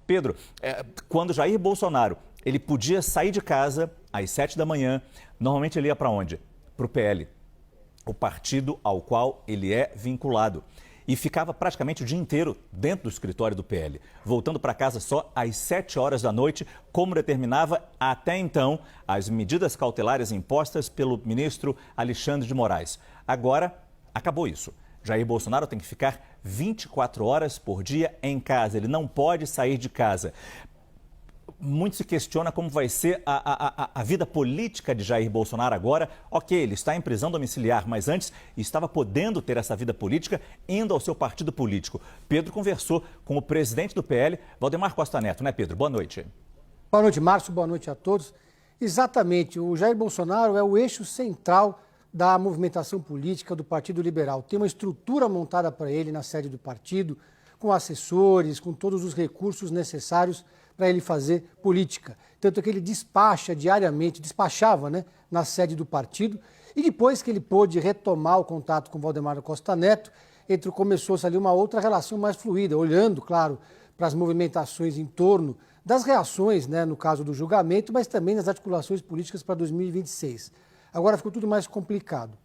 Pedro, quando Jair Bolsonaro ele podia sair de casa às 7 da manhã, normalmente ele ia para onde? Para o PL, o partido ao qual ele é vinculado. E ficava praticamente o dia inteiro dentro do escritório do PL, voltando para casa só às 7 horas da noite, como determinava até então as medidas cautelares impostas pelo ministro Alexandre de Moraes. Agora, acabou isso. Jair Bolsonaro tem que ficar 24 horas por dia em casa, ele não pode sair de casa. Muito se questiona como vai ser a vida política de Jair Bolsonaro agora. Ok, ele está em prisão domiciliar, mas antes estava podendo ter essa vida política indo ao seu partido político. Pedro conversou com o presidente do PL, Valdemar Costa Neto, né, Pedro? Boa noite. Boa noite, Márcio. Boa noite a todos. Exatamente, o Jair Bolsonaro é o eixo central da movimentação política do Partido Liberal. Tem uma estrutura montada para ele na sede do partido, com assessores, com todos os recursos necessários para ele fazer política. Tanto que ele despachava, né, na sede do partido, e depois que ele pôde retomar o contato com Valdemar Costa Neto, começou-se ali uma outra relação mais fluida, olhando, claro, para as movimentações em torno das reações, né, no caso do julgamento, mas também das articulações políticas para 2026. Agora ficou tudo mais complicado.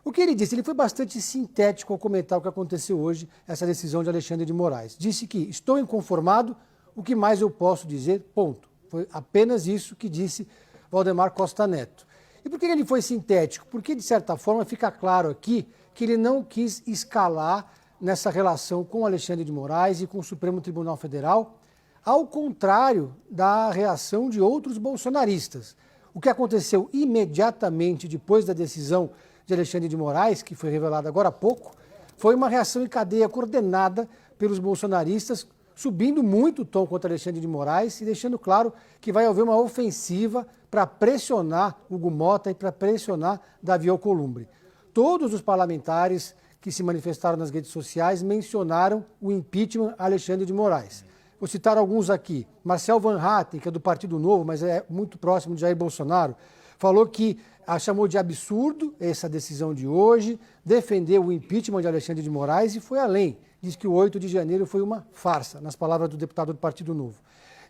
O que ele disse? Ele foi bastante sintético ao comentar o que aconteceu hoje, essa decisão de Alexandre de Moraes. Disse que estou inconformado, o que mais eu posso dizer? Ponto. Foi apenas isso que disse Valdemar Costa Neto. E por que ele foi sintético? Porque, de certa forma, fica claro aqui que ele não quis escalar nessa relação com Alexandre de Moraes e com o Supremo Tribunal Federal, ao contrário da reação de outros bolsonaristas. O que aconteceu imediatamente depois da decisão de Alexandre de Moraes, que foi revelada agora há pouco, foi uma reação em cadeia coordenada pelos bolsonaristas, subindo muito o tom contra Alexandre de Moraes e deixando claro que vai haver uma ofensiva para pressionar Hugo Motta e para pressionar Davi Alcolumbre. Todos os parlamentares que se manifestaram nas redes sociais mencionaram o impeachment a Alexandre de Moraes. Vou citar alguns aqui. Marcel Van Hatten, que é do Partido Novo, mas é muito próximo de Jair Bolsonaro, falou que chamou de absurdo essa decisão de hoje, defendeu o impeachment de Alexandre de Moraes e foi além. Diz que o 8 de janeiro foi uma farsa, nas palavras do deputado do Partido Novo.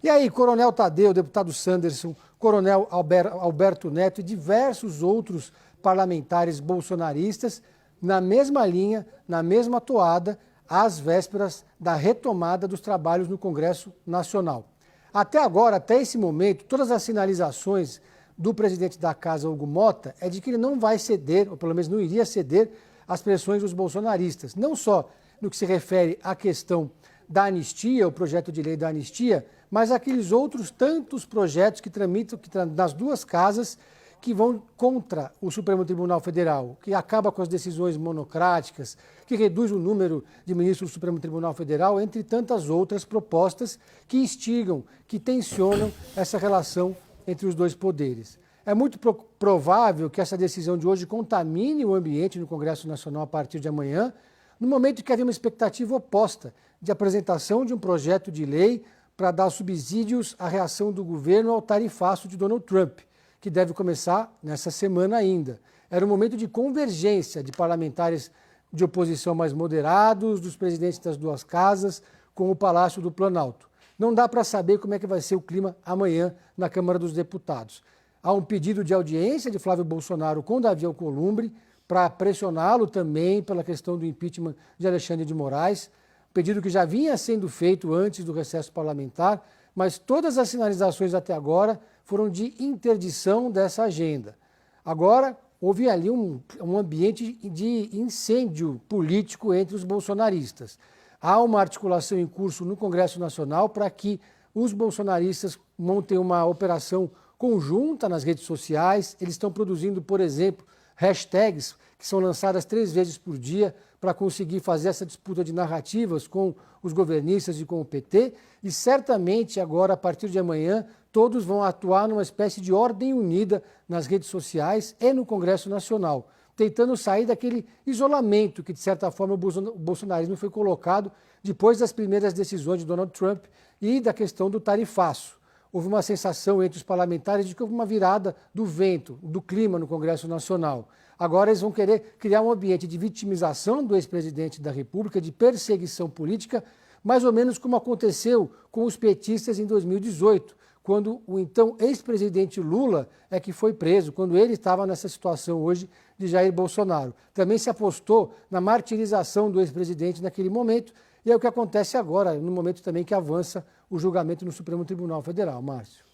E aí, Coronel Tadeu, deputado Sanderson, Coronel Alberto Neto e diversos outros parlamentares bolsonaristas, na mesma linha, na mesma toada, às vésperas da retomada dos trabalhos no Congresso Nacional. Até agora, até esse momento, todas as sinalizações do presidente da Casa, Hugo Motta, é de que ele não vai ceder, ou pelo menos não iria ceder, às pressões dos bolsonaristas. Não só no que se refere à questão da anistia, o projeto de lei da anistia, mas aqueles outros tantos projetos que tramitam nas duas casas, que vão contra o Supremo Tribunal Federal, que acaba com as decisões monocráticas, que reduz o número de ministros do Supremo Tribunal Federal, entre tantas outras propostas que instigam, que tensionam essa relação entre os dois poderes. É muito provável que essa decisão de hoje contamine o ambiente no Congresso Nacional a partir de amanhã, no momento que havia uma expectativa oposta de apresentação de um projeto de lei para dar subsídios à reação do governo ao tarifaço de Donald Trump, que deve começar nessa semana ainda. Era um momento de convergência de parlamentares de oposição mais moderados, dos presidentes das duas casas, com o Palácio do Planalto. Não dá para saber como é que vai ser o clima amanhã na Câmara dos Deputados. Há um pedido de audiência de Flávio Bolsonaro com Davi Alcolumbre para pressioná-lo também pela questão do impeachment de Alexandre de Moraes, pedido que já vinha sendo feito antes do recesso parlamentar, mas todas as sinalizações até agora foram de interdição dessa agenda. Agora, houve ali um ambiente de incêndio político entre os bolsonaristas. Há uma articulação em curso no Congresso Nacional para que os bolsonaristas montem uma operação conjunta nas redes sociais. Eles estão produzindo, por exemplo, hashtags que são lançadas 3 vezes por dia para conseguir fazer essa disputa de narrativas com os governistas e com o PT. E certamente agora, a partir de amanhã, todos vão atuar numa espécie de ordem unida nas redes sociais e no Congresso Nacional, tentando sair daquele isolamento que, de certa forma, o bolsonarismo foi colocado depois das primeiras decisões de Donald Trump e da questão do tarifaço. Houve uma sensação entre os parlamentares de que houve uma virada do vento, do clima no Congresso Nacional. Agora eles vão querer criar um ambiente de vitimização do ex-presidente da República, de perseguição política, mais ou menos como aconteceu com os petistas em 2018, quando o então ex-presidente Lula é que foi preso, quando ele estava nessa situação hoje de Jair Bolsonaro. Também se apostou na martirização do ex-presidente naquele momento, e é o que acontece agora, no momento também que avança o julgamento no Supremo Tribunal Federal. Márcio.